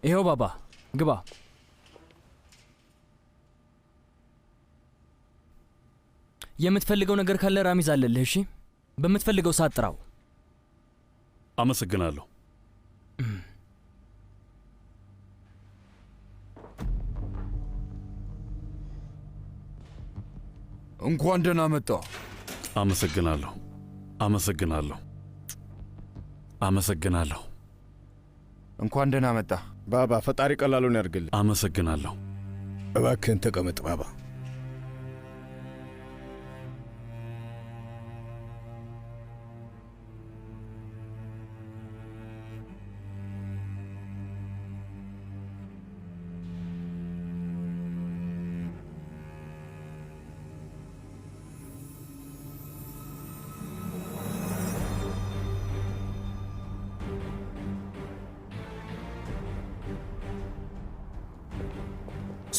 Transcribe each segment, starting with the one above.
ይሄው ባባ ግባ። የምትፈልገው ነገር ካለ ራሚዝ አለልህ። እሺ በምትፈልገው ሰዓት ጥራው። አመሰግናለሁ። እንኳን ደህና መጣ። አመሰግናለሁ። አመሰግናለሁ። አመሰግናለሁ። እንኳን ደህና መጣ ባባ። ፈጣሪ ቀላሉን ያርግልህ። አመሰግናለሁ። እባክህን ተቀመጥ ባባ።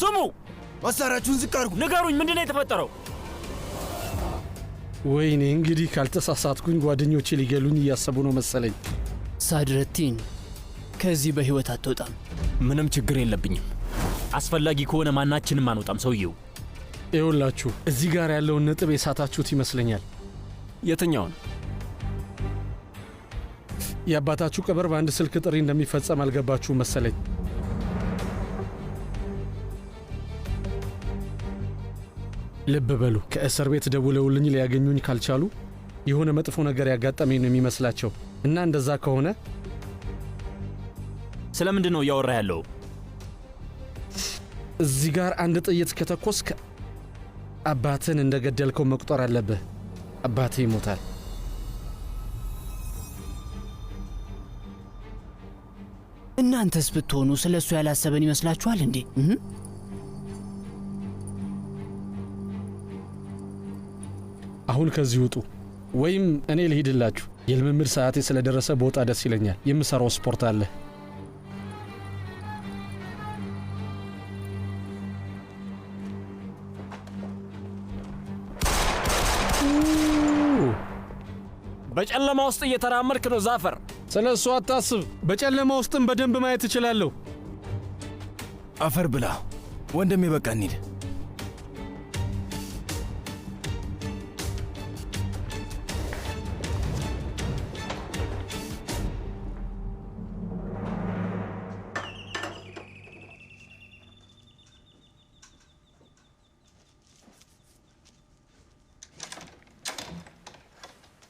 ስሙ! መሳሪያችሁን ዝቅ አድርጉ። ንገሩኝ፣ ምንድነው የተፈጠረው? ወይኔ እንግዲህ ካልተሳሳትኩኝ ጓደኞቼ ሊገሉኝ እያሰቡ ነው መሰለኝ። ሳድረቲን ከዚህ በህይወት አትወጣም። ምንም ችግር የለብኝም። አስፈላጊ ከሆነ ማናችንም አንወጣም። ሰውየው ይኸውላችሁ እዚህ ጋር ያለውን ነጥብ የሳታችሁት ይመስለኛል። የትኛውን? የአባታችሁ ቀብር በአንድ ስልክ ጥሪ እንደሚፈጸም አልገባችሁ መሰለኝ። ልብ በሉ፣ ከእስር ቤት ደውለውልኝ ሊያገኙኝ ካልቻሉ የሆነ መጥፎ ነገር ያጋጠመኝ ነው የሚመስላቸው እና እንደዛ ከሆነ ስለምንድን ነው እያወራ ያለው? እዚህ ጋር አንድ ጥይት ከተኮስክ አባትን እንደገደልከው መቁጠር አለብህ። አባትህ ይሞታል። እናንተስ ብትሆኑ ስለሱ ያላሰበን ይመስላችኋል እንዴ? አሁን ከዚህ ውጡ ወይም እኔ ልሂድላችሁ። የልምምድ ሰዓቴ ስለደረሰ በወጣ ደስ ይለኛል። የምሰራው ስፖርት አለ። በጨለማ ውስጥ እየተራመድክ ነው ዛፈር። ስለ እሱ አታስብ። በጨለማ ውስጥም በደንብ ማየት እችላለሁ። አፈር ብላ ወንድሜ። በቃ እንሂድ።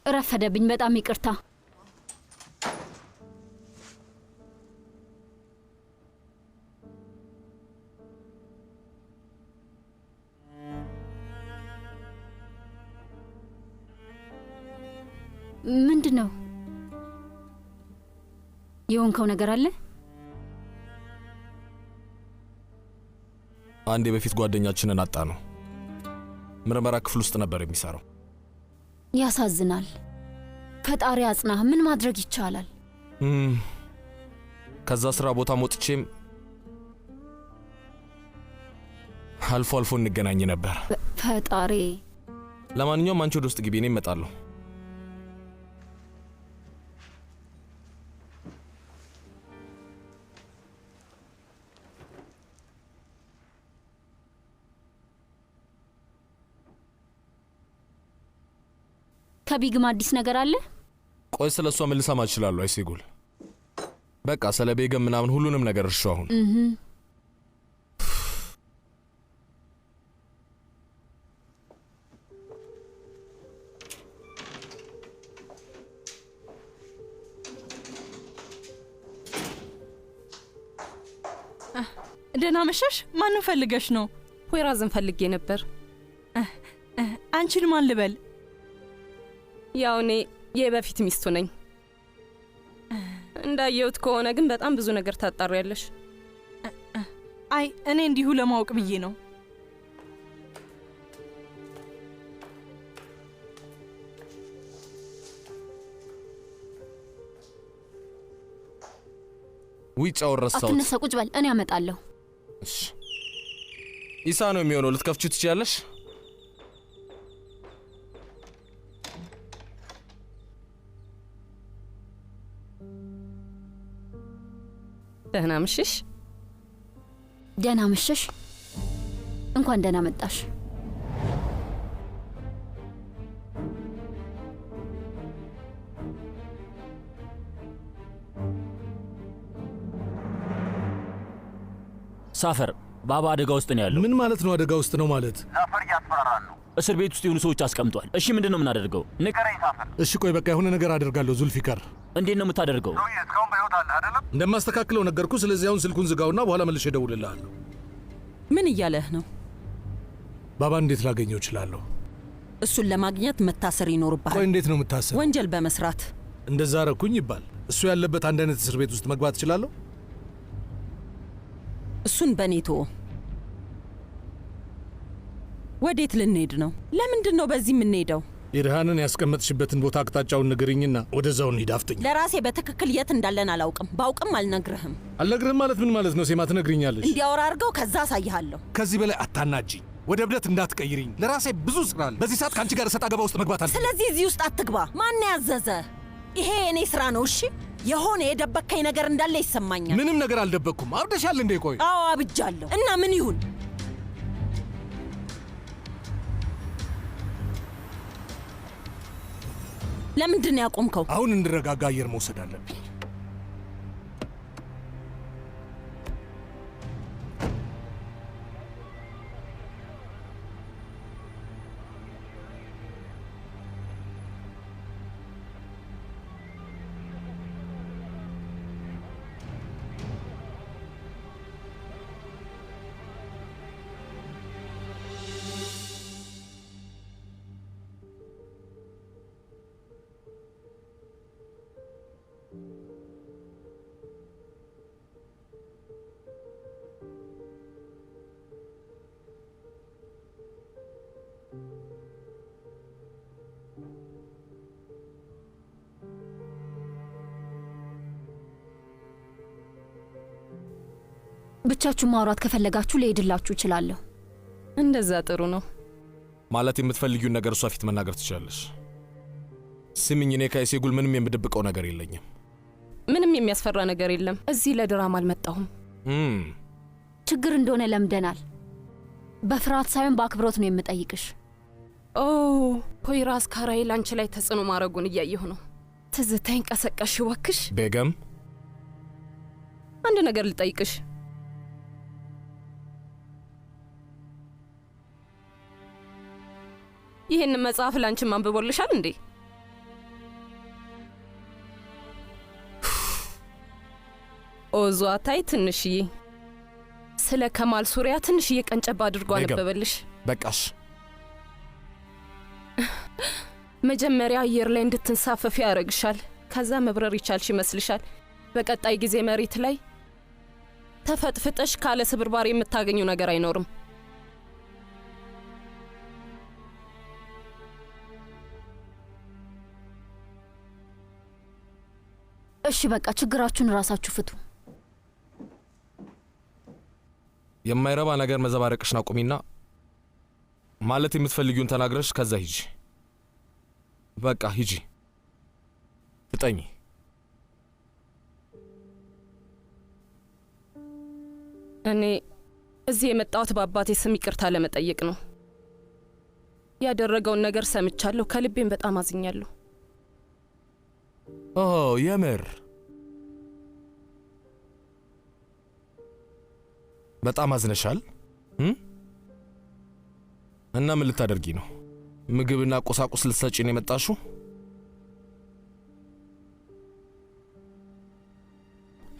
ረፈደብኝ። በጣም ይቅርታ። ምንድን ነው የሆንከው? ነገር አለ? አንድ የበፊት ጓደኛችንን አጣ ነው። ምርመራ ክፍል ውስጥ ነበር የሚሰራው። ያሳዝናል። ፈጣሪ አጽናህ። ምን ማድረግ ይቻላል? ከዛ ስራ ቦታ ሞጥቼም አልፎ አልፎ እንገናኝ ነበር። ፈጣሪ። ለማንኛውም አንቺ ወደ ውስጥ ግቢ፣ እኔ እመጣለሁ። ከቢግም አዲስ ነገር አለ? ቆይ ስለሷ ምን ልሰማ እችላለሁ? አይሲጉል በቃ ስለ ቤገም ምናምን ሁሉንም ነገር እርሹ። አሁን ደህና መሸሽ። ማንን ፈልገሽ ነው? ሆይራዝን ፈልጌ ነበር። አንቺን ማን ልበል? ያው እኔ የበፊት ሚስቱ ነኝ። እንዳየሁት ከሆነ ግን በጣም ብዙ ነገር ታጣሪያለሽ። አይ እኔ እንዲሁ ለማወቅ ብዬ ነው። ዊጫው ረሳው። አትነሳ፣ ቁጭ በል፣ እኔ አመጣለሁ። እሺ ኢሳ ነው የሚሆነው። ልትከፍቺው ትችያለሽ? ደህና ምሽሽ። ደህና ምሽሽ። እንኳን ደህና መጣሽ። ሳፈር ባባ አደጋ ውስጥ ነው ያለው። ምን ማለት ነው? አደጋ ውስጥ ነው ማለት? ዛፈር እያስፈራራን ነው። እስር ቤት ውስጥ የሆኑ ሰዎች አስቀምጧል። እሺ ምንድን ነው የምናደርገው? ንገረኝ ዛፈር። እሺ ቆይ በቃ የሆነ ነገር አደርጋለሁ ዙልፊካር። እንዴት ነው የምታደርገው? ሰውዬ እስካሁን በሕይወት አለ አይደለም? እንደማስተካክለው ነገርኩ። ስለዚህ አሁን ስልኩን ዝጋውና በኋላ መልሼ እደውልልሃለሁ። ምን እያለህ ነው? ባባ እንዴት ላገኘው እችላለሁ? እሱን ለማግኘት መታሰር ይኖርብሃል። ቆይ እንዴት ነው የምታሰር? ወንጀል በመስራት። እንደዛ ረኩኝ ይባል። እሱ ያለበት አንድ አይነት እስር ቤት ውስጥ መግባት እችላለሁ? እሱን በኔ ተወው። ወዴት ልንሄድ ነው? ለምንድን ነው በዚህ የምንሄደው? ኢርሃንን ያስቀመጥሽበትን ቦታ አቅጣጫውን ንገሪኝና ወደዛው እንሂድ። አፍጥኝ። ለራሴ በትክክል የት እንዳለን አላውቅም። ባውቅም አልነግርህም። አልነግርህም ማለት ምን ማለት ነው? ሴማ ትነግሪኛለሽ። እንዲያወራ አድርገው፣ ከዛ አሳይሃለሁ። ከዚህ በላይ አታናጂኝ። ወደ እብደት እንዳትቀይሪኝ። ለራሴ ብዙ ስራ አለ። በዚህ ሰዓት ከአንቺ ጋር እሰጥ አገባ ውስጥ መግባት አለ። ስለዚህ እዚህ ውስጥ አትግባ። ማን ያዘዘ? ይሄ የእኔ ስራ ነው። እሺ፣ የሆነ የደበከኝ ነገር እንዳለ ይሰማኛል። ምንም ነገር አልደበቅኩም። አብደሻል እንዴ? ቆይ አዎ አብጃለሁ። እና ምን ይሁን? ለምንድን ነው ያቆምከው? አሁን እንድረጋጋ አየር መውሰድ አለብኝ። ብቻችሁ ማውራት ከፈለጋችሁ ልሄድላችሁ እችላለሁ። እንደዛ ጥሩ ነው። ማለት የምትፈልጊውን ነገር እሷ ፊት መናገር ትችላለሽ። ስሚኝ፣ እኔ ከኢሴጉል ምንም የምደብቀው ነገር የለኝም። ምንም የሚያስፈራ ነገር የለም። እዚህ ለድራማ አልመጣሁም። ችግር እንደሆነ ለምደናል። በፍርሃት ሳይሆን በአክብሮት ነው የምጠይቅሽ። ኦ ፖይራስ ካራይል አንቺ ላይ ተጽዕኖ ማድረጉን እያየሁ ነው። ትዝታኝ ቀሰቀሽ። እባክሽ ቤገም፣ አንድ ነገር ልጠይቅሽ። ይህን መጽሐፍ ላንቺ ማንበቦልሻል እንዴ? ኦዟታይ ትንሽዬ ስለ ከማል ሱሪያ ትንሽዬ ቀንጨባ አድርጎ አነበበልሽ። በቃሽ። መጀመሪያ አየር ላይ እንድትንሳፈፊ ያደርግሻል። ከዛ መብረር ይቻልሽ ይመስልሻል። በቀጣይ ጊዜ መሬት ላይ ተፈጥፍጠሽ ካለ ስብርባሪ የምታገኙ ነገር አይኖርም። እሺ በቃ ችግራችሁን ራሳችሁ ፍቱ። የማይረባ ነገር መዘባረቅሽን አቁሚና ማለት የምትፈልጊውን ተናግረሽ ከዛ ሂጂ። በቃ ሂጂ፣ ፍጠኝ። እኔ እዚህ የመጣሁት በአባቴ ስም ይቅርታ ለመጠየቅ ነው። ያደረገውን ነገር ሰምቻለሁ። ከልቤም በጣም አዝኛለሁ። ኦ የምር በጣም አዝነሻል? እና ምን ልታደርጊ ነው? ምግብና ቁሳቁስ ልትሰጪ ነው የመጣሽው?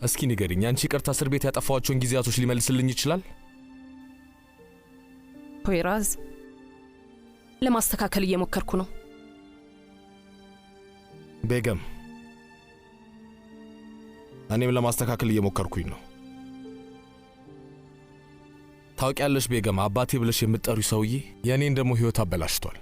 እስኪ ንገሪኝ፣ አንቺ ይቅርታ እስር ቤት ያጠፋዋቸውን ጊዜያቶች ሊመልስልኝ ይችላል? ፖይራዝ፣ ለማስተካከል እየሞከርኩ ነው። ቤገም፣ እኔም ለማስተካከል እየሞከርኩኝ ነው። ታውቂያለሽ ቤገም፣ አባቴ ብለሽ የምትጠሪው ሰውዬ የእኔን ደግሞ ሕይወት አበላሽቷል።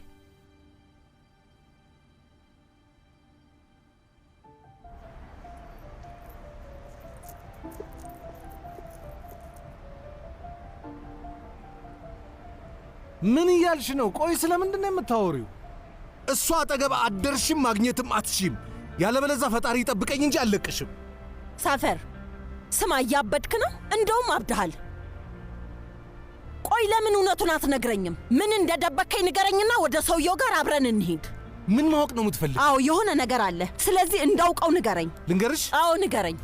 ምን እያልሽ ነው? ቆይ ስለምንድን ነው የምታወሪው? እሷ አጠገብ አደርሽም ማግኘትም አትሺም። ያለበለዛ ፈጣሪ ይጠብቀኝ እንጂ አልለቅሽም። ሳፈር ስማ፣ እያበድክ ነው? እንደውም አብድሃል። ቆይ ለምን እውነቱን አትነግረኝም? ምን እንደደበከኝ ንገረኝና ወደ ሰውየው ጋር አብረን እንሂድ። ምን ማወቅ ነው የምትፈልግ? አዎ የሆነ ነገር አለ። ስለዚህ እንዳውቀው ንገረኝ። ልንገርሽ? አዎ ንገረኝ።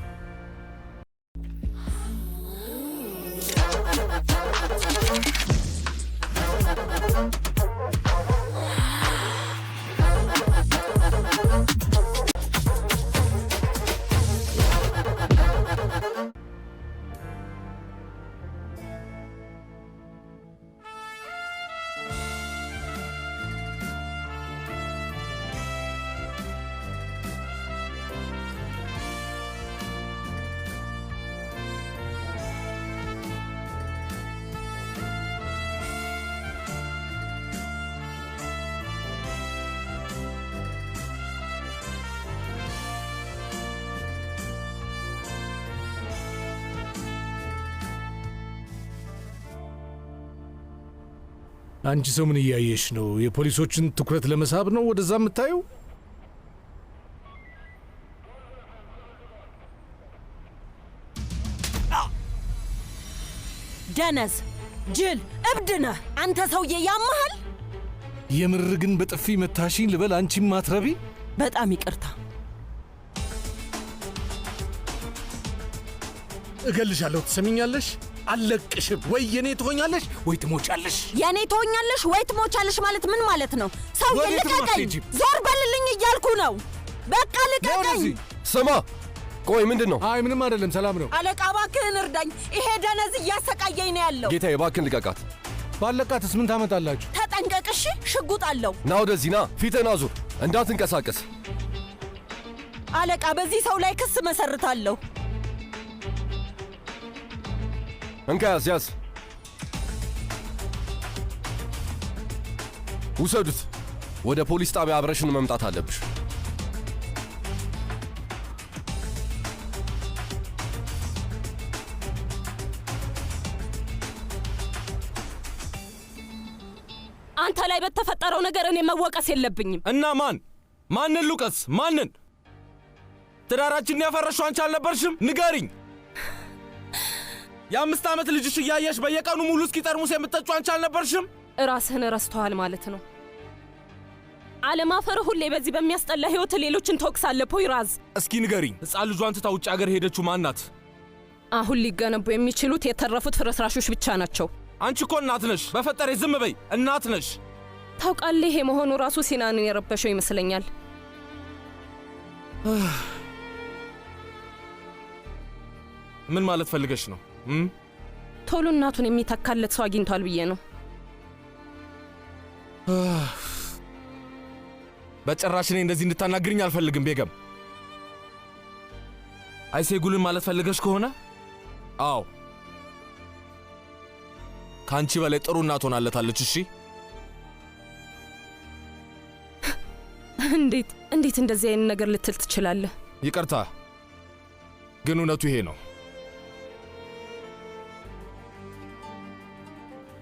አንቺ ሰው ምን እያየሽ ነው? የፖሊሶችን ትኩረት ለመሳብ ነው ወደዛ የምታየው? ደነዝ፣ ጅል፣ እብድ ነህ አንተ ሰውዬ፣ ያመሃል። የምር ግን በጥፊ መታሽኝ ልበል? አንቺም ማትረቢ። በጣም ይቅርታ። እገልሻለሁ፣ ትሰሚኛለሽ? አለቅሽም። ወይ የኔ ትሆኛለሽ ወይ ትሞቻለሽ። የኔ ትሆኛለሽ ወይ ትሞቻለሽ ማለት ምን ማለት ነው? ሰውዬ ልቀቀኝ! ዞር በልልኝ እያልኩ ነው። በቃ ልቀቀኝ! ስማ፣ ቆይ ምንድን ነው? አይ ምንም አይደለም፣ ሰላም ነው። አለቃ እባክህን እርዳኝ፣ ይሄ ደነዝ እያሰቃየኝ ነው ያለው። ጌታዬ እባክህን ልቀቃት። ባለቃትስ ምን ታመጣላችሁ? ተጠንቀቅ እሺ። ሽጉጥ አለው። ና ወደዚህ ና፣ ፊትህን አዙር፣ እንዳትንቀሳቀስ። አለቃ በዚህ ሰው ላይ ክስ መሰርታለሁ። እንካ ያዝ ያዝ። ውሰዱት። ወደ ፖሊስ ጣቢያ አብረሽን መምጣት አለብሽ። አንተ ላይ በተፈጠረው ነገር እኔ መወቀስ የለብኝም። እና ማንን ሉቀስ? ማንን? ትዳራችንን ያፈረሽው አንቺ አልነበርሽም? ንገሪኝ። የ5 ዓመት ልጅሽ እያየሽ በየቀኑ ሙሉ እስኪ ጠርሙስ የምትጠጪው አንቺ አልነበርሽም? ራስህን ረስተዋል ማለት ነው። አለማፈር ሁሌ በዚህ በሚያስጠላ ህይወት ሌሎችን ትወቅሳለህ። ፖይራዝ፣ እስኪ ንገሪኝ፣ ሕፃን ልጇን ትታ ውጭ አገር ሄደችው ማን ናት? አሁን ሊገነቡ የሚችሉት የተረፉት ፍርስራሾች ብቻ ናቸው። አንቺ እኮ እናት ነሽ። በፈጠሬ ዝም በይ፣ እናት ነሽ። ታውቃለህ፣ ይሄ መሆኑ ራሱ ሲናንን የረበሸው ይመስለኛል። ምን ማለት ፈልገሽ ነው? ቶሎ እናቱን የሚተካለት ሰው አግኝቷል ብዬ ነው። በጭራሽ እኔ እንደዚህ እንድታናግርኝ አልፈልግም ቤገም። አይሴጉልን ማለት ፈልገሽ ከሆነ አዎ፣ ከአንቺ በላይ ጥሩ እናት ሆናለታለች። እሺ። እንዴት እንደዚህ አይነት ነገር ልትል ትችላለህ? ይቅርታ፣ ግን እውነቱ ይሄ ነው።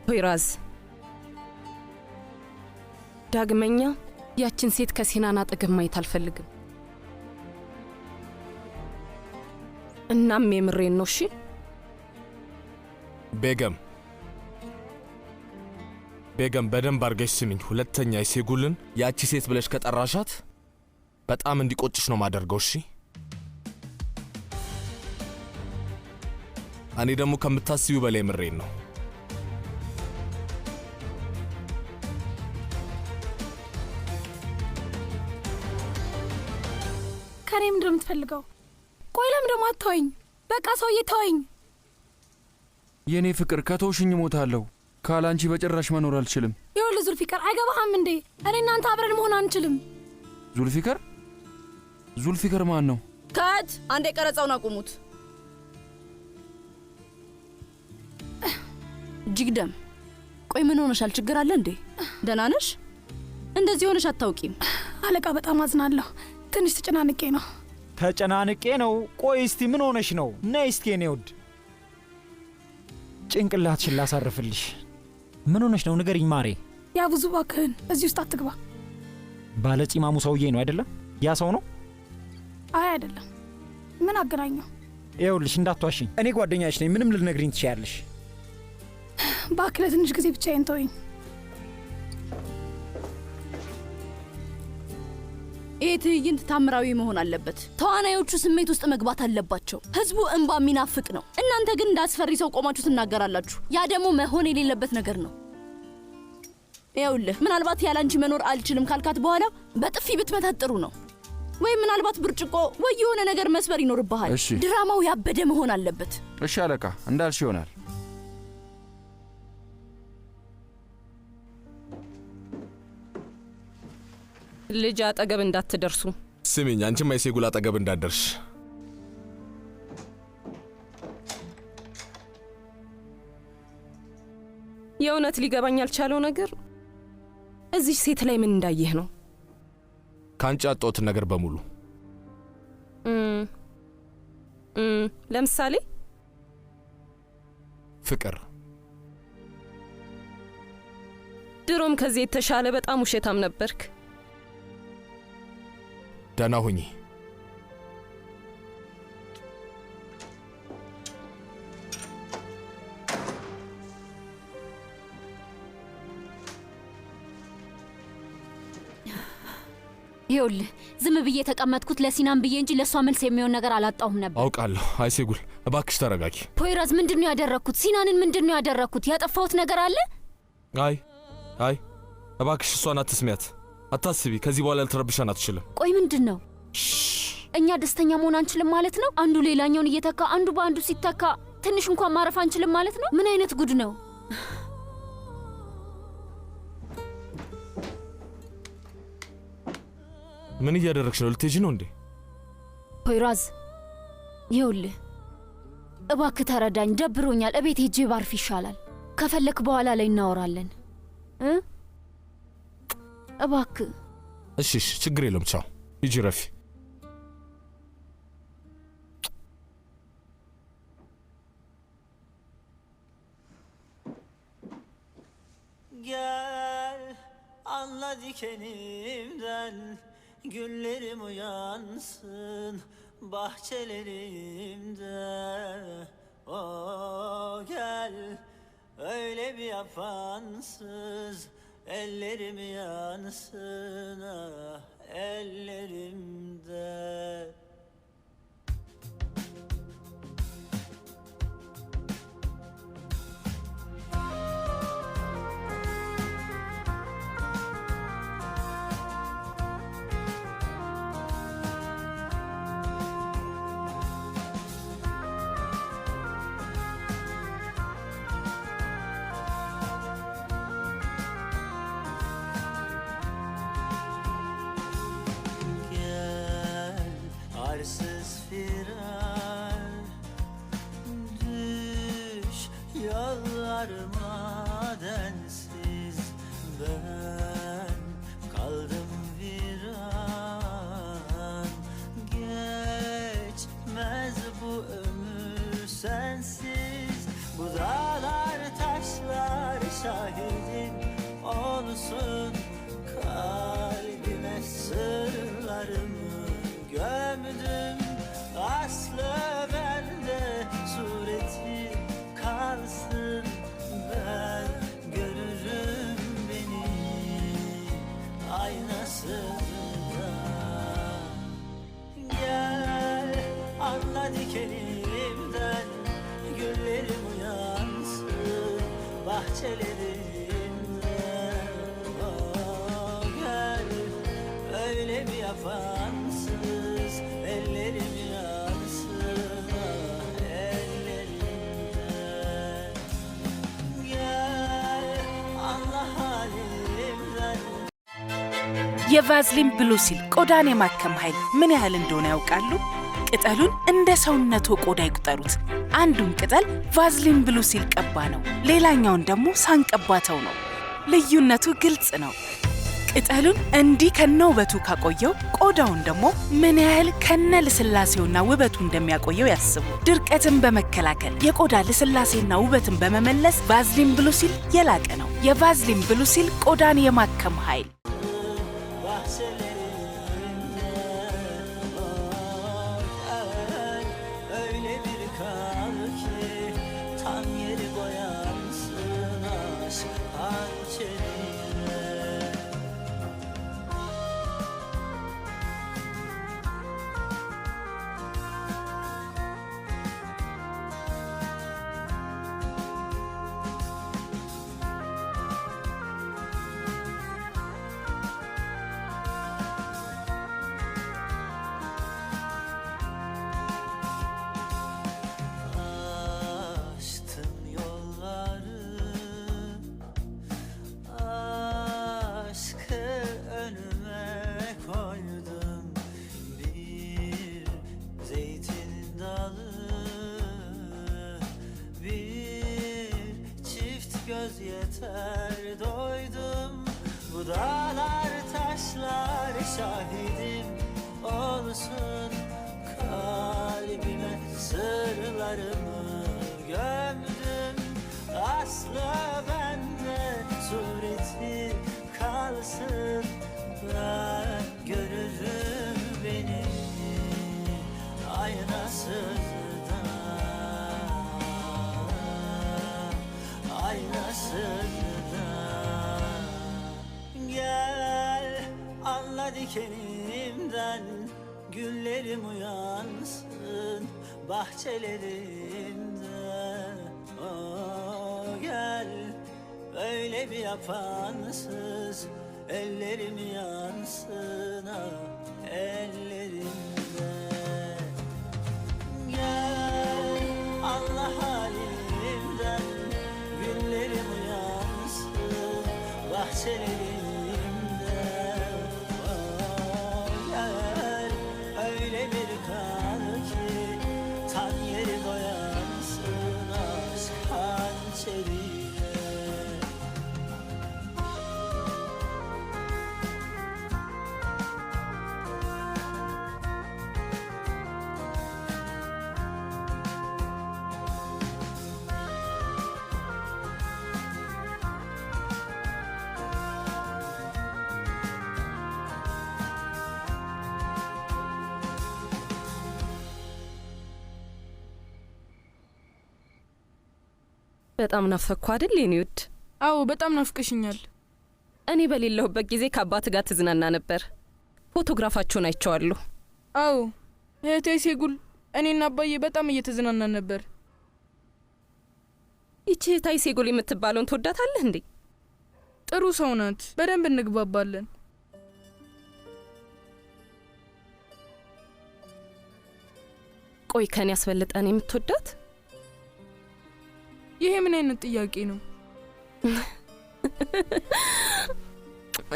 ፖይራዝ፣ ዳግመኛ ያችን ሴት ከሲናን አጠገብ ማየት አልፈልግም። እናም የምሬን ነው። እሺ ቤገም፣ በደንብ አድርገሽ ስሚኝ። ሁለተኛ አይሴጉልን ያቺ ሴት ብለሽ ከጠራሻት በጣም እንዲቆጭሽ ነው ማደርገው። እሺ። እኔ ደግሞ ከምታስቢው በላይ ምሬን ነው። ከኔ ምንድን ነው የምትፈልገው? ቆይ ለምን ደግሞ አትተወኝ? በቃ ሰውዬ ተወኝ። የኔ ፍቅር ከተውሽኝ እሞታለሁ። ካላንቺ በጭራሽ መኖር አልችልም። ይኸውልህ ዙልፊከር፣ አይገባህም እንዴ? እኔ እናንተ አብረን መሆን አንችልም። ዙልፊከር ማን ነው? ከት አንዴ ቀረጻውን አቁሙት። ጅግደም፣ ቆይ ምን ሆነሻል? ችግር አለ እንዴ? ደህና ነሽ? እንደዚህ ሆነሽ አታውቂም። አለቃ በጣም አዝናለሁ። ትንሽ ተጨናንቄ ነው። ተጨናንቄ ነው? ቆይ እስቲ ምን ሆነሽ ነው? ነይ እስቲ የኔ ውድ ጭንቅላትሽን ላሳርፍልሽ። ምን ሆነሽ ነው? ንገሪኝ ማሬ። ያ ብዙ እባክህን እዚህ ውስጥ አትግባ። ባለጺማሙ ሰውዬ ነው አይደለም? ያ ሰው ነው? አይ አይደለም። ምን አገናኘው? ይኸውልሽ እንዳትዋሽኝ። እኔ ጓደኛሽ ነኝ። ምንም ልትነግሪኝ ትችያለሽ። እባክህ ለትንሽ ጊዜ ብቻዬን ተወኝ። ይህ ትዕይንት ታምራዊ መሆን አለበት። ተዋናዮቹ ስሜት ውስጥ መግባት አለባቸው። ህዝቡ እንባ የሚናፍቅ ነው። እናንተ ግን እንዳስፈሪ ሰው ቆማችሁ ትናገራላችሁ። ያ ደግሞ መሆን የሌለበት ነገር ነው። ይኸውልህ ምናልባት ያላንቺ መኖር አልችልም ካልካት በኋላ በጥፊ ብትመታት ጥሩ ነው። ወይ ምናልባት ብርጭቆ ወይ የሆነ ነገር መስበር ይኖርብሃል። ድራማው ያበደ መሆን አለበት። እሺ አለቃ፣ እንዳልሽ ይሆናል። ልጅ አጠገብ እንዳትደርሱ። ስሚኝ፣ አንቺም አይሴጉል አጠገብ እንዳትደርሽ። የእውነት ሊገባኝ ያልቻለው ነገር እዚህ ሴት ላይ ምን እንዳየህ ነው። ካንቺ ያጣሁትን ነገር በሙሉ። ለምሳሌ ፍቅር። ድሮም ከዚህ የተሻለ በጣም ውሸታም ነበርክ። ደህና ሁኚ። ይኸውልህ ዝም ብዬ የተቀመጥኩት ለሲናም ብዬ እንጂ ለእሷ መልስ የሚሆን ነገር አላጣሁም ነበር። አውቃለሁ። አይሴጉል እባክሽ ተረጋጊ። ፖይራዝ ምንድነው ያደረኩት? ሲናንን ምንድነው ያደረኩት? ያጠፋሁት ነገር አለ? አይ እባክሽ እሷን አትስሚያት። አታስቢ። ከዚህ በኋላ ልትረብሻን አትችልም። ቆይ ምንድነው? እኛ ደስተኛ መሆን አንችልም ማለት ነው? አንዱ ሌላኛውን እየተካ አንዱ በአንዱ ሲተካ ትንሽ እንኳን ማረፍ አንችልም ማለት ነው? ምን አይነት ጉድ ነው? ምን እያደረግሽ ነው? ልትሄጂ ነው እንዴ? ፖይራዝ ይኸውልህ እባክህ ተረዳኝ። ደብሮኛል። እቤት ሄጄ ባርፍ ይሻላል። ከፈለክ በኋላ ላይ እናወራለን። እባክህ። እሺ ችግር የለም። ቻው። ሂጂ ረፊ። Gel anla dikenimden güllerim uyansın bahçelerimde. Oh gel öyle bir yapansız ellerim yansın ah ellerimde. Arsız firar düş yollarıma densiz ben kaldım viran geçmez bu ömür sensiz bu dağlar taşlar şahidim olsun kalbime sırlarımı gömdüm aslı bende sureti kalsın ben görürüm beni aynasında gel anla dikenimden güllerim uyansın bahçelerimde oh, gel öyle bir yapansız ellerim yansın ah ellerimden gel Allah halimden. የቫዝሊን ብሉ ሲል ቆዳን የማከም ኃይል ምን ያህል እንደሆነ ያውቃሉ? ቅጠሉን እንደ ሰውነቱ ቆዳ ይቁጠሩት። አንዱን ቅጠል ቫዝሊን ብሉ ሲል ቀባ ነው፣ ሌላኛውን ደግሞ ሳንቀባተው ነው። ልዩነቱ ግልጽ ነው። ቅጠሉን እንዲህ ከነውበቱ ካቆየው ቆዳውን ደግሞ ምን ያህል ከነ ልስላሴውና ውበቱ እንደሚያቆየው ያስቡ። ድርቀትን በመከላከል የቆዳ ልስላሴና ውበትን በመመለስ ቫዝሊን ብሉ ሲል የላቀ ነው። የቫዝሊን ብሉ ሲል ቆዳን የማከም ኃይል Öyle bir tan yeri koyarsın aşk hançerine. Yeter doydum, bu dağlar taşlar şahidim olsun. Kalbime sırlarımı gömdüm, aslı bende sureti kalsın. Ben görürüm beni aynasızda, aynasızda. Gel anla dikenimden, güllerim uyansın bahçelerimde. Oh, gel öyle bir yapansız, ellerim yansın ah ellerimde. Gel anla halimden, güllerim uyansın bahçelerimde. Oh, gel öyle bir kal ki tan yeri doyansın aşk hançerine. በጣም ናፈቅኩ አይደል የኔ ውድ? አዎ በጣም ናፍቀሽኛል። እኔ በሌለሁበት ጊዜ ከአባት ጋር ትዝናና ነበር። ፎቶግራፋቸውን አይቼዋለሁ። አዎ እህቴ ሴጉል እኔና አባዬ በጣም እየተዝናናን ነበር። ይቺ እህታይ ሴጉል የምትባለውን ትወዳታለህ እንዴ? ጥሩ ሰው ናት፣ በደንብ እንግባባለን። ቆይ ከኔ ያስበልጠን የምትወዳት? ይሄ ምን አይነት ጥያቄ ነው?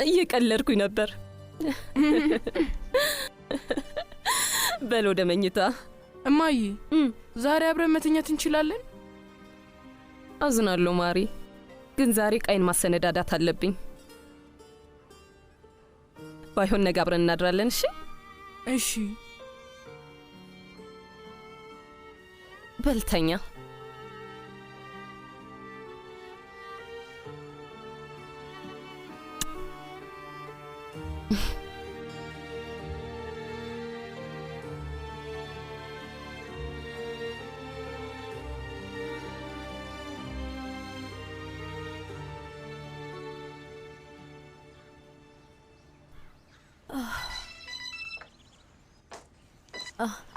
እየቀለድኩኝ ነበር። በል ወደ መኝታ። እማዬ ዛሬ አብረን መተኛት እንችላለን? አዝናለሁ ማሪ፣ ግን ዛሬ ቃይን ማሰነዳዳት አለብኝ። ባይሆን ነገ አብረን እናድራለን። እሺ እሺ። በልተኛ።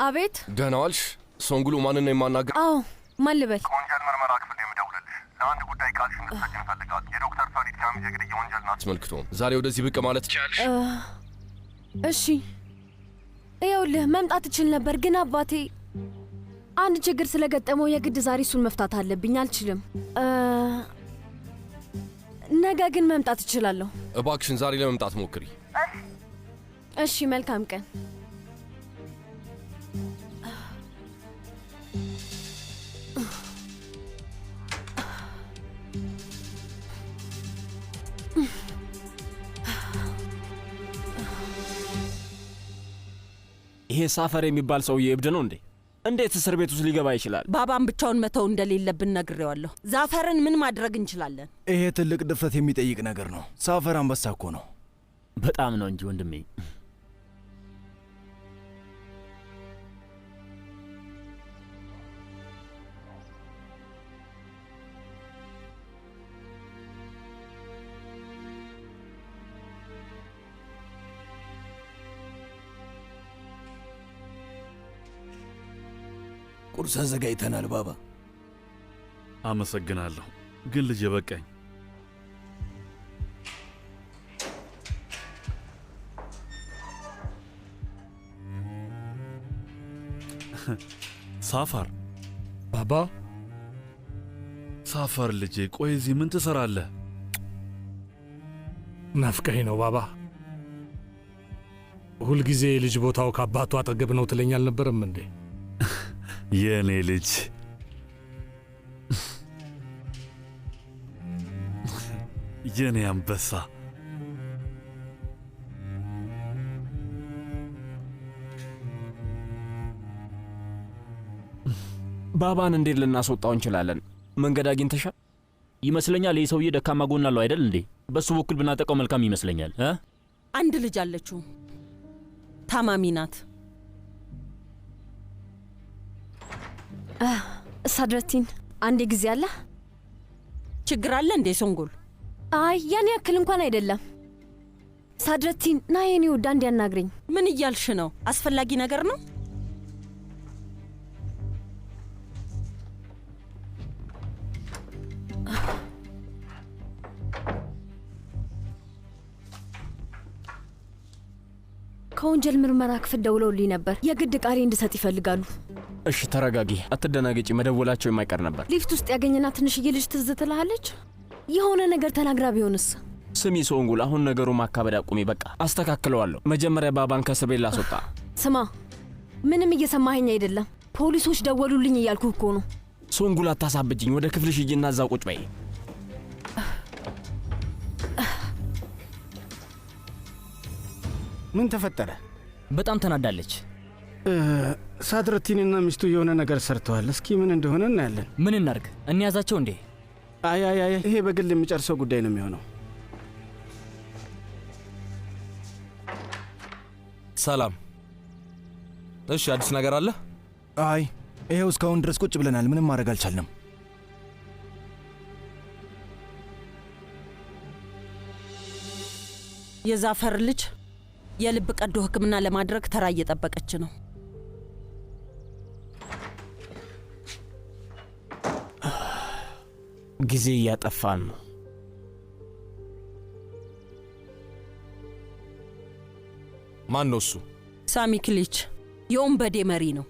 አቤት። ደህና ዋልሽ? ሶንጉሉ ማንን ነው የማናገር? አዎ ማን ልበል? ከወንጀል ምርመራ ክፍል የምደውልልሽ ለአንድ ጉዳይ ቃልሽ እንድትሰጪ እንፈልጋለን። የዶክተር ፈሪድ ካሚል የግድያ ወንጀል ናት አስመልክቶ ዛሬ ወደዚህ ብቅ ማለት ትችያለሽ? እሺ ይኸውልህ መምጣት እችል ነበር፣ ግን አባቴ አንድ ችግር ስለገጠመው የግድ ዛሬ እሱን መፍታት አለብኝ። አልችልም። ነገ ግን መምጣት እችላለሁ። እባክሽን ዛሬ ለመምጣት ሞክሪ። እሺ መልካም ቀን። ይሄ ሳፈር የሚባል ሰውዬ እብድ ነው እንዴ? እንዴት እስር ቤት ውስጥ ሊገባ ይችላል? ባባን ብቻውን መተው እንደሌለብን ነግሬዋለሁ። ዛፈርን ምን ማድረግ እንችላለን? ይሄ ትልቅ ድፍረት የሚጠይቅ ነገር ነው። ሳፈር አንበሳ እኮ ነው። በጣም ነው እንጂ ወንድሜ። ቁርስ አዘጋጅተናል ባባ። አመሰግናለሁ። ግን ልጄ በቃኝ። ሳፋር ባባ። ሳፋር ልጄ፣ ቆይ እዚህ ምን ትሰራለህ? ናፍቀኝ ነው ባባ። ሁልጊዜ ልጅ ቦታው ከአባቱ አጠገብ ነው ትለኝ አልነበረም እንዴ? የእኔ ልጅ የኔ አንበሳ። ባባን እንዴት ልናስወጣው እንችላለን? መንገድ አግኝተሻል? ይመስለኛል ይህ ሰውዬ ደካማ ጎን አለው አይደል እንዴ? በሱ በኩል ብናጠቀው መልካም ይመስለኛል። አንድ ልጅ አለችው፣ ታማሚ ናት። ሳድረቲን አንዴ ጊዜ አለ? ችግር አለ እንዴ ሶንጎል? አይ ያን ያክል እንኳን አይደለም። ሳድረቲን ና የኔ ውድ አንድ ያናግረኝ። ምን እያልሽ ነው? አስፈላጊ ነገር ነው? ከወንጀል ምርመራ ክፍል ደውለውልኝ ነበር። የግድ ቃሬ እንድሰጥ ይፈልጋሉ። እሺ ተረጋጊ፣ አትደናገጪ። መደወላቸው የማይቀር ነበር። ሊፍት ውስጥ ያገኘና ትንሽዬ ልጅ ትዝ ትልሃለች። የሆነ ነገር ተናግራ ቢሆንስ? ስሚ ሶንጉል፣ አሁን ነገሩ ማካበድ አቁሚ። በቃ አስተካክለዋለሁ። መጀመሪያ ባባን ከእስር ቤት ላስወጣ። ስማ፣ ምንም እየሰማኸኝ አይደለም። ፖሊሶች ደወሉልኝ እያልኩ እኮ ነው። ሶንጉል አታሳብጅኝ። ወደ ክፍልሽ ሂጂና እዛው ቁጭ በይ። ምን ተፈጠረ? በጣም ተናዳለች። ሳድረቲንና ሚስቱ የሆነ ነገር ሰርተዋል። እስኪ ምን እንደሆነ እናያለን። ምን እናርግ? እንያዛቸው እንዴ? አይ ይሄ በግል የሚጨርሰው ጉዳይ ነው የሚሆነው። ሰላም። እሺ፣ አዲስ ነገር አለ? አይ ይሄው እስካሁን ድረስ ቁጭ ብለናል። ምንም ማድረግ አልቻልንም። የዛፈር ልጅ የልብ ቀዶ ሕክምና ለማድረግ ተራ እየጠበቀች ነው። ጊዜ እያጠፋን ነው። ማን ነው እሱ? ሳሚ ክሊች የወንበዴ መሪ ነው።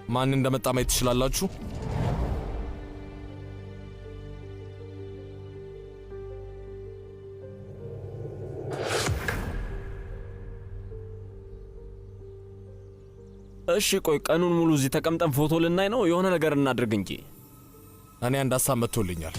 ማን እንደመጣ ማየት ትችላላችሁ? እሺ ቆይ ቀኑን ሙሉ እዚህ ተቀምጠን ፎቶ ልናይ ነው? የሆነ ነገር እናድርግ እንጂ። እኔ አንድ ሀሳብ መጥቶልኛል።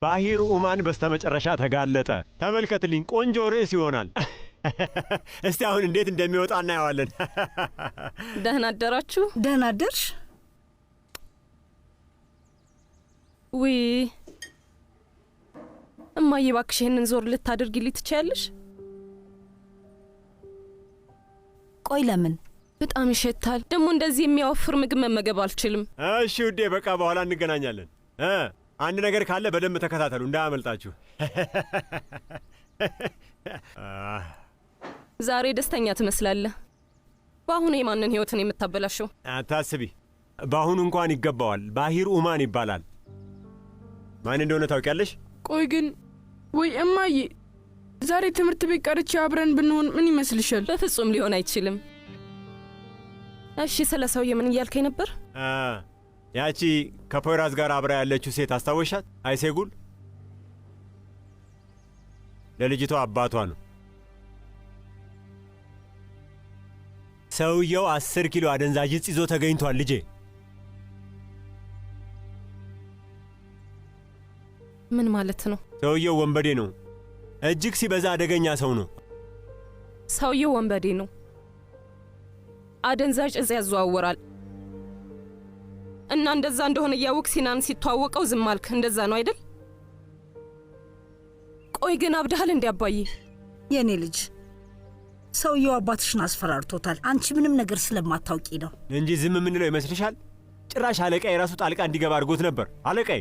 ባሂር ኡማን በስተመጨረሻ ተጋለጠ። ተመልከትልኝ፣ ቆንጆ ርዕስ ይሆናል። እስቲ አሁን እንዴት እንደሚወጣ እናየዋለን። ደህና አደራችሁ። ደህና አደርሽ። ውይ እማዬ፣ እባክሽ ይህንን ዞር ልታደርጊልኝ ትችያለሽ? ቆይ ለምን? በጣም ይሸታል። ደግሞ እንደዚህ የሚያወፍር ምግብ መመገብ አልችልም። እሺ ውዴ፣ በቃ በኋላ እንገናኛለን። አንድ ነገር ካለ በደንብ ተከታተሉ እንዳያመልጣችሁ። ዛሬ ደስተኛ ትመስላለህ። በአሁኑ የማንን ህይወትን የምታበላሸው? አታስቢ፣ በአሁኑ እንኳን ይገባዋል። ባሂር ኡማን ይባላል። ማን እንደሆነ ታውቂያለሽ? ቆይ ግን ወይ እማዬ፣ ዛሬ ትምህርት ቤት ቀርቼ አብረን ብንሆን ምን ይመስልሻል? በፍጹም ሊሆን አይችልም። እሺ፣ ስለ ሰውዬ ምን እያልከኝ ነበር? ያቺ ከፖይራዝ ጋር አብራ ያለችው ሴት አስታወሻት? አይሴጉል ለልጅቷ አባቷ ነው። ሰውየው 10 ኪሎ አደንዛዥ ዕፅ ይዞ ተገኝቷል ልጄ። ምን ማለት ነው? ሰውየው ወንበዴ ነው። እጅግ ሲበዛ አደገኛ ሰው ነው። ሰውየው ወንበዴ ነው። አደንዛዥ እጽ ያዘዋውራል። እና እንደዛ እንደሆነ እያወቅ ሲናን ሲተዋወቀው ዝም አልክ። እንደዛ ነው አይደል? ቆይ ግን አብደሃል እንዴ አባዬ? የኔ ልጅ ሰውየው አባትሽን አስፈራርቶታል። አንቺ ምንም ነገር ስለማታውቂ ነው እንጂ ዝም የምንለው ይመስልሻል? ጭራሽ አለቃዬ የራሱ ጣልቃ እንዲገባ አድርጎት ነበር። አለቃዬ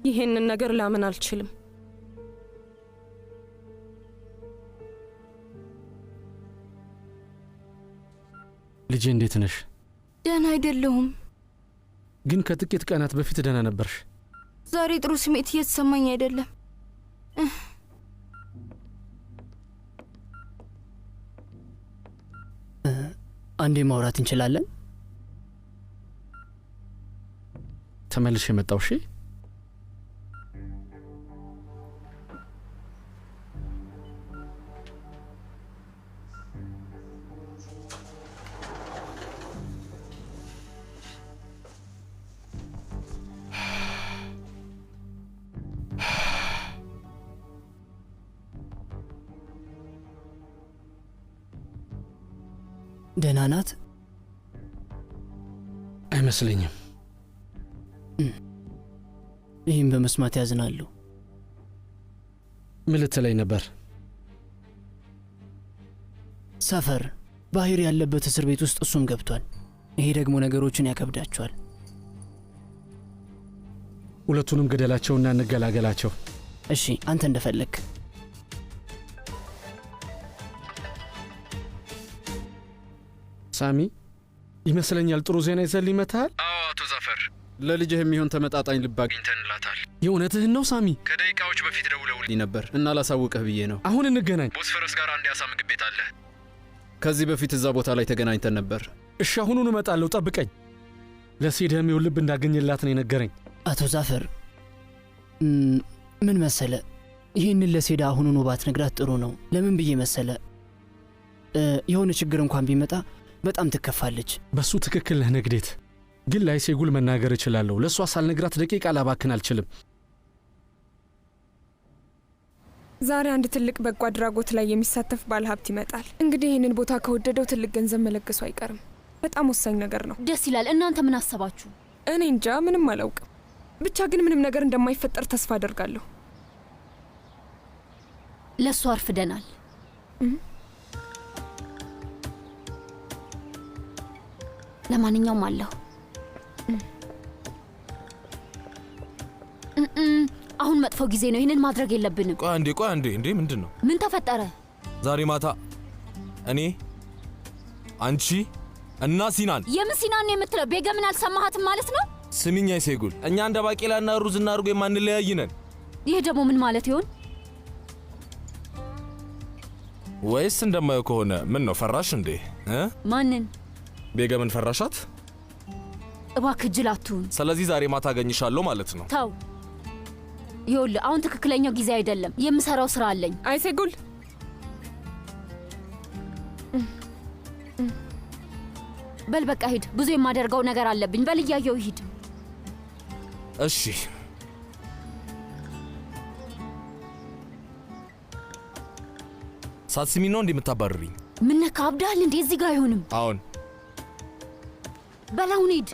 ይሄንን ነገር ላምን አልችልም። ልጄ እንዴት ነሽ? ደህና አይደለሁም። ግን ከጥቂት ቀናት በፊት ደህና ነበርሽ። ዛሬ ጥሩ ስሜት እየተሰማኝ አይደለም። አንዴ ማውራት እንችላለን? ተመልሼ መጣሁ። እሺ ደህና ናት? አይመስለኝም። ይህም በመስማት ያዝናለሁ። ምን ልትለኝ ነበር? ሰፈር ባህር ያለበት እስር ቤት ውስጥ እሱም ገብቷል። ይሄ ደግሞ ነገሮችን ያከብዳቸዋል። ሁለቱንም ገደላቸውና እንገላገላቸው። እሺ አንተ እንደፈለክ። ሳሚ ይመስለኛል ጥሩ ዜና ይዘህልኝ መጥተሃል። አዎ አቶ ዛፈር፣ ለልጅህ የሚሆን ተመጣጣኝ ልብ አግኝተንላታል። የእውነትህን ነው ሳሚ? ከደቂቃዎች በፊት ደውለውልኝ ነበር እና ላሳውቅህ ብዬ ነው። አሁን እንገናኝ። ቦስፈረስ ጋር አንድ የአሳ ምግብ ቤት አለ። ከዚህ በፊት እዛ ቦታ ላይ ተገናኝተን ነበር። እሺ አሁኑን እመጣለሁ፣ ጠብቀኝ። ለሴዳ የሚሆን ልብ እንዳገኝላት ነው የነገረኝ። አቶ ዛፈር ምን መሰለ፣ ይህንን ለሴዳ አሁኑኑ ባትነግራት ጥሩ ነው። ለምን ብዬ መሰለ፣ የሆነ ችግር እንኳን ቢመጣ በጣም ትከፋለች። በሱ ትክክል ነህ ነግዴት። ግን ላይሴጉል መናገር እችላለሁ። ለእሷ ሳልነግራት ደቂቃ ላባክን አልችልም። ዛሬ አንድ ትልቅ በጎ አድራጎት ላይ የሚሳተፍ ባለሀብት ይመጣል። እንግዲህ ይህንን ቦታ ከወደደው ትልቅ ገንዘብ መለገሱ አይቀርም። በጣም ወሳኝ ነገር ነው። ደስ ይላል። እናንተ ምን አሰባችሁ? እኔ እንጃ፣ ምንም አላውቅም። ብቻ ግን ምንም ነገር እንደማይፈጠር ተስፋ አደርጋለሁ። ለእሱ አርፍደናል። ለማንኛውም አለሁ። አሁን መጥፎ ጊዜ ነው። ይህንን ማድረግ የለብንም። ቆይ አንዴ እንዴ ምንድን ነው? ምን ተፈጠረ? ዛሬ ማታ እኔ፣ አንቺ እና ሲናን። የምን ሲናን ነው የምትለው? ቤገምን አልሰማሃትም ማለት ነው? ስሚኝ አይሴጉል፣ እኛ እንደ ባቄላና ሩዝና አድርጎ የማንለያይ ነን። ይህ ደግሞ ምን ማለት ይሆን? ወይስ እንደማየው ከሆነ ምን ነው ፈራሽ እንዴ? ማንን? ቤገምን ፈራሻት? እባክህ ጅል አትሁን። ስለዚህ ዛሬ ማታ አገኝሻለሁ ማለት ነው። ተው። ይኸውልህ አሁን ትክክለኛው ጊዜ አይደለም። የምሰራው ስራ አለኝ። አይሴጉል በል በቃ ሂድ። ብዙ የማደርገው ነገር አለብኝ። በል እያየው ሂድ። እሺ ሳትስሚ ነው እንዴ የምታባርሪኝ? ምን ነካ? አብዳል እንዴ? እዚህ ጋር አይሆንም። አሁን በል አሁን ሂድ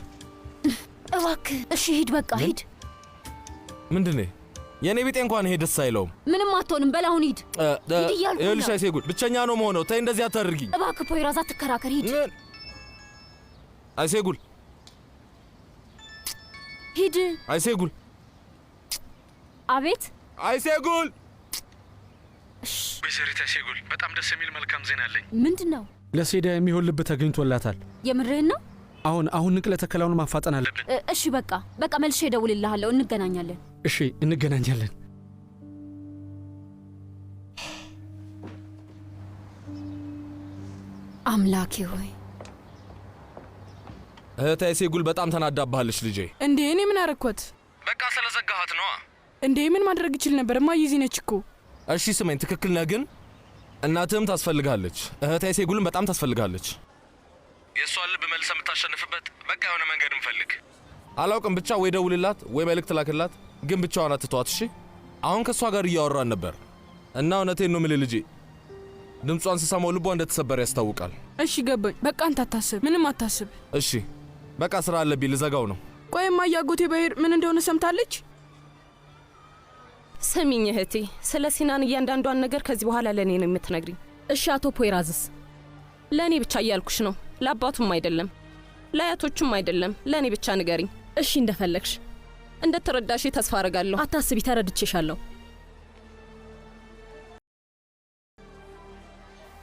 እባክህ። እሺ ሂድ፣ በቃ ሂድ። ምንድነው? የኔ ቢጤ እንኳን ይሄ ደስ አይለውም። ምንም አትሆንም። በል አሁን ሂድ። ሂድ እያልኩ ነው። ይኸውልሽ አይሴጉል፣ ብቸኛ ነው መሆነው። ተይ እንደዚህ አታድርጊኝ እባክህ። ፖይራዛ አትከራከር። ሂድ አይሴጉል፣ ሂድ አይሴጉል። አቤት አይሴጉል። ወይዘሪት አይሴጉል፣ በጣም ደስ የሚል መልካም ዜና አለኝ። ምንድን ነው? ለሴዳ የሚሆን ልብ ተገኝቶላታል። የምርህን ነው? አሁን ንቅለ ተከላውን ማፋጠን አለብን። እሺ በቃ መልሼ እደውልልሃለሁ። እንገናኛለን። እሺ እንገናኛለን። አምላኬ ሆይ። እህቴ አይሴጉል በጣም ተናዳባለች ልጄ። እንዴ እኔ ምን አረኳት? በቃ ስለዘጋሃት ነዋ። እንዴ ምን ማድረግ ይችል ነበር? እማዬ እዚህ ነች እኮ። እሺ ስመኝ፣ ትክክል ነህ፣ ግን እናትህም ታስፈልጋለች። እህቴ አይሴጉልም በጣም ታስፈልጋለች። የእሷን ልብ መልሰ የምታሸንፍበት በቃ የሆነ መንገድ እንፈልግ። አላውቅም፣ ብቻ ወይ ደውልላት ወይ መልእክት ላክላት። ግን ብቻዋን አትተዋት እሺ? አሁን ከእሷ ጋር እያወራን ነበር እና እውነቴን ነው የምልህ ልጄ፣ ድምጿን ስሰማው ልቧ እንደተሰበረ ያስታውቃል። እሺ ገባኝ። በቃ አንተ አታስብ፣ ምንም አታስብ። እሺ በቃ ስራ አለብኝ፣ ልዘጋው ነው። ቆይማ ያጎቴ በሄር ምን እንደሆነ ሰምታለች? ስሚኝ እህቴ፣ ስለ ሲናን እያንዳንዷን ነገር ከዚህ በኋላ ለእኔ ነው የምትነግሪኝ። እሺ አቶ ፖይራዝስ? ለእኔ ብቻ እያልኩሽ ነው። ለአባቱም አይደለም ለአያቶቹም አይደለም፣ ለእኔ ብቻ ንገሪኝ። እሺ እንደፈለግሽ። እንደተረዳሽ ተስፋ አረጋለሁ። አታስቢ፣ ተረድቼሻለሁ።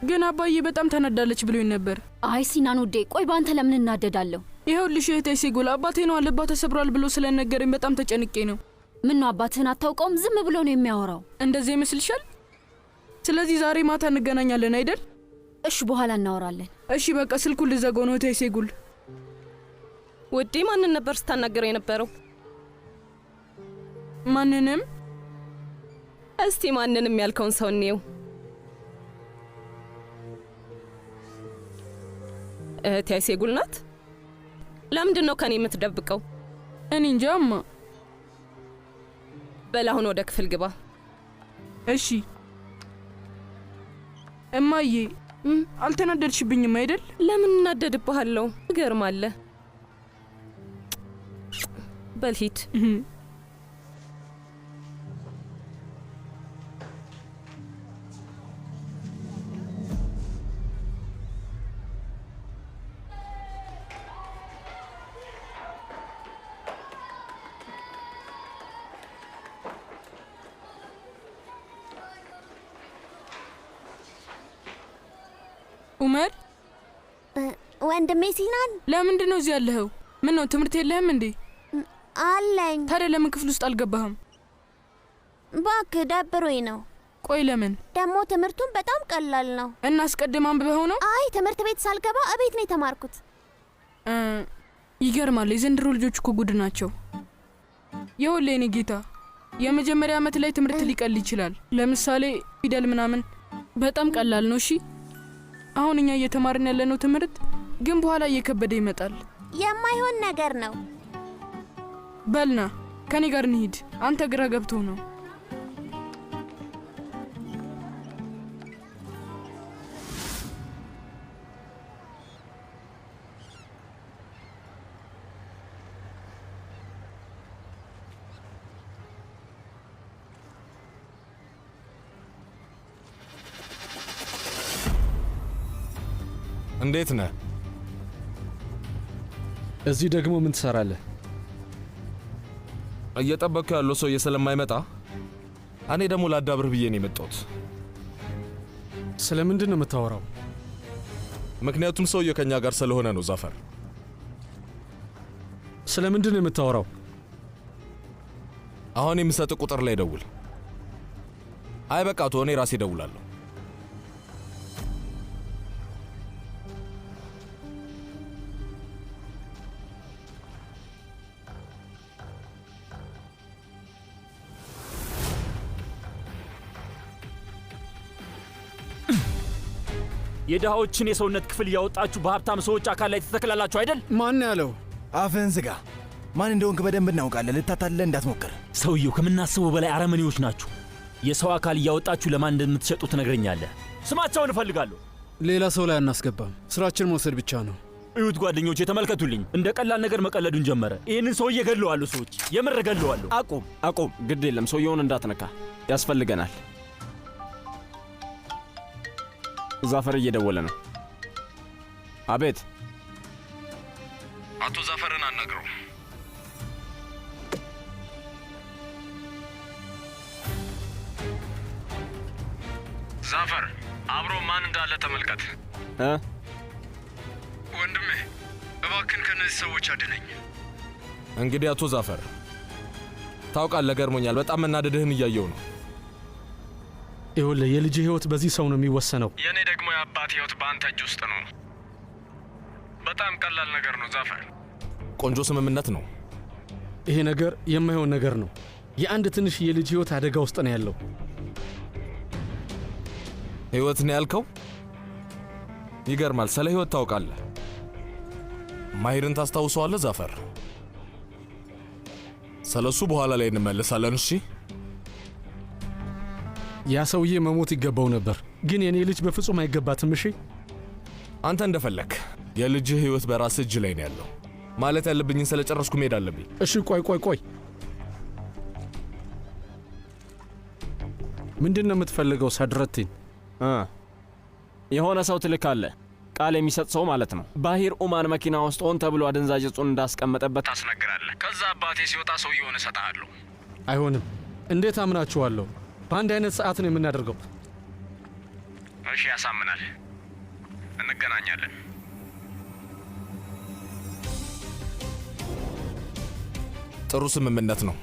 ግን አባዬ በጣም ተናዳለች ብሎኝ ነበር። አይ ሲናን ውዴ፣ ቆይ በአንተ ለምን እናደዳለሁ? ይኸውልሽ እህቴ ሴጉል፣ አባቴ ነው ልባ ተሰብሯል ብሎ ስለነገረኝ በጣም ተጨንቄ ነው። ምን ነው አባትህን አታውቀውም? ዝም ብሎ ነው የሚያወራው። እንደዚህ ይመስልሻል? ስለዚህ ዛሬ ማታ እንገናኛለን አይደል? እሺ በኋላ እናወራለን። እሺ በቃ ስልኩን ልዘጋው ነው እህቴ ሴጉል። ውዴ ማንን ነበር ስታናገረው የነበረው? ማንንም። እስቲ ማንንም ያልከውን ሰው እንየው። እህቴ ሴጉል ናት? ለምንድን ነው ከኔ የምትደብቀው? እኔ እንጃ እማ። በል አሁን ወደ ክፍል ግባ። እሺ እማዬ፣ አልተናደድሽብኝም አይደል? ለምን እናደድብሃለሁ? እገርማለህ። በል ሂድ። ኡመር ወንድሜ ሲናን፣ ለምንድን ነው እዚህ ያለኸው? ምን ነው ትምህርት የለህም እንዴ? አለኝ። ታዲያ ለምን ክፍል ውስጥ አልገባህም? እባክህ ደብሮኝ ነው። ቆይ ለምን? ደግሞ ትምህርቱን በጣም ቀላል ነው። እና አስቀድም አንብበኸው ነው? አይ ትምህርት ቤት ሳልገባ እቤት ነው የተማርኩት። ይገርማል። የዘንድሮ ልጆች እኮ ጉድ ናቸው። ይኸውልህ የኔ ጌታ፣ የመጀመሪያ ዓመት ላይ ትምህርት ሊቀል ይችላል። ለምሳሌ ፊደል ምናምን በጣም ቀላል ነው። እሺ አሁን እኛ እየተማርን ያለነው ትምህርት ግን በኋላ እየከበደ ይመጣል። የማይሆን ነገር ነው። በልና ከኔ ጋር እንሂድ። አንተ ግራ ገብቶ ነው። እንዴት ነህ? እዚህ ደግሞ ምን ትሰራለህ? እየጠበቅኩ ያለው ሰውዬ ስለማይመጣ እኔ ደግሞ ላዳብርህ ብዬ ነው የመጣሁት። ስለምንድን ነው የምታወራው? ምክንያቱም ሰውዬው ከኛ ጋር ስለሆነ ነው። ዛፈር፣ ስለምንድን ነው የምታወራው? አሁን የምሰጥ ቁጥር ላይ ደውል። አይ በቃ እኔ ራሴ ደውላለሁ። የድሃዎችን የሰውነት ክፍል እያወጣችሁ በሀብታም ሰዎች አካል ላይ ተተክላላችሁ አይደል? ማን ያለው? አፍህን ዝጋ። ማን እንደሆንክ በደንብ እናውቃለን። ልታታልለን እንዳትሞክር። ሰውየው ከምናስበው በላይ አረመኔዎች ናችሁ። የሰው አካል እያወጣችሁ ለማን እንደምትሸጡ ትነግረኛለህ? ስማቸውን እፈልጋለሁ። ሌላ ሰው ላይ አናስገባም። ስራችን መውሰድ ብቻ ነው። እዩት ጓደኞቼ፣ ተመልከቱልኝ። እንደ ቀላል ነገር መቀለዱን ጀመረ። ይህንን ሰውዬ ገለዋለሁ። ሰዎች የምር ገለዋለሁ። አቁም። ግድ የለም ሰውየውን እንዳትነካ፣ ያስፈልገናል። ዛፈር እየደወለ ነው። አቤት። አቶ ዛፈርን አናግረው። ዛፈር፣ አብሮ ማን እንዳለ ተመልከት። ወንድሜ እባክን ከነዚህ ሰዎች አድነኝ። እንግዲህ አቶ ዛፈር ታውቃለህ፣ ገርሞኛል። በጣም መናደድህን እያየው ነው። ይኸውልህ የልጅ ህይወት በዚህ ሰው ነው የሚወሰነው። የእኔ ደግሞ የአባት ህይወት በአንተ እጅ ውስጥ ነው። በጣም ቀላል ነገር ነው ዛፈር። ቆንጆ ስምምነት ነው። ይሄ ነገር የማይሆን ነገር ነው። የአንድ ትንሽ የልጅ ህይወት አደጋ ውስጥ ነው ያለው። ህይወት ነው ያልከው? ይገርማል። ስለ ህይወት ታውቃለህ። ማሂርን ታስታውሰዋለህ ዛፈር? ስለሱ በኋላ ላይ እንመለሳለን። እሺ። ያ ሰውዬ መሞት ይገባው ነበር፣ ግን የኔ ልጅ በፍጹም አይገባትም። እሺ አንተ እንደፈለክ። የልጅህ ህይወት በራስ እጅ ላይ ነው ያለው። ማለት ያለብኝን ስለጨረስኩ መሄድ አለብኝ። እሺ ቆይ ምንድን ነው የምትፈልገው ሳድረቲን? የሆነ ሰው ትልካለህ፣ ቃል የሚሰጥ ሰው ማለት ነው። ባሂር ኡማን መኪና ውስጥ ሆን ተብሎ አደንዛዥ እጹን እንዳስቀመጠበት ታስነግራለህ። ከዛ አባቴ ሲወጣ ሰውየውን እሰጥሃለሁ። አይሆንም። እንዴት አምናችኋለሁ? በአንድ አይነት ሰዓት ነው የምናደርገው። እሺ ያሳምናል። እንገናኛለን። ጥሩ ስምምነት ነው።